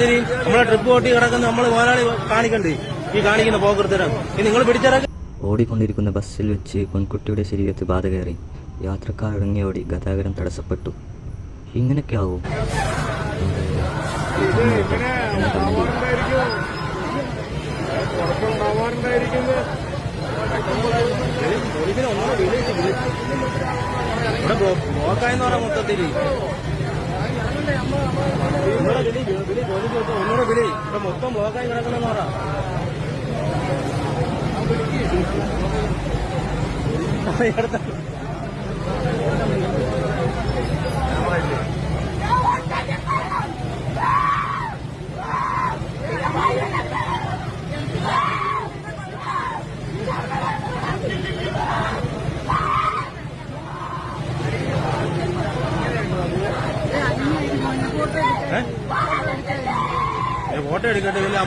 നമ്മളെ ട്രിപ്പ് ഓട്ടി കിടക്കുന്ന നമ്മൾ മുതലാളി കാണിക്കണ്ടേ ഈ കാണിക്കുന്ന പോക്കൃത്തരം നിങ്ങൾ പിടിച്ചിറക്കി. ഓടിക്കൊണ്ടിരിക്കുന്ന ബസ്സിൽ വെച്ച് പെൺകുട്ടിയുടെ ശരീരത്ത് ബാധ കയറി. യാത്രക്കാർ ഇറങ്ങിയോടി ഗതാഗതം തടസ്സപ്പെട്ടു. ഇങ്ങനെയൊക്കെ ആവും. ബ്ലോക്കായെന്ന് പറയാം മൊത്തത്തില്. ഒന്നുകൂടെ വിളി ഇവിടെ മൊത്തം ബ്ലോക്കായി കിടക്കണമെന്ന് പറയാം. ഫോട്ടോ എടുക്കട്ടെ നമ്മളെ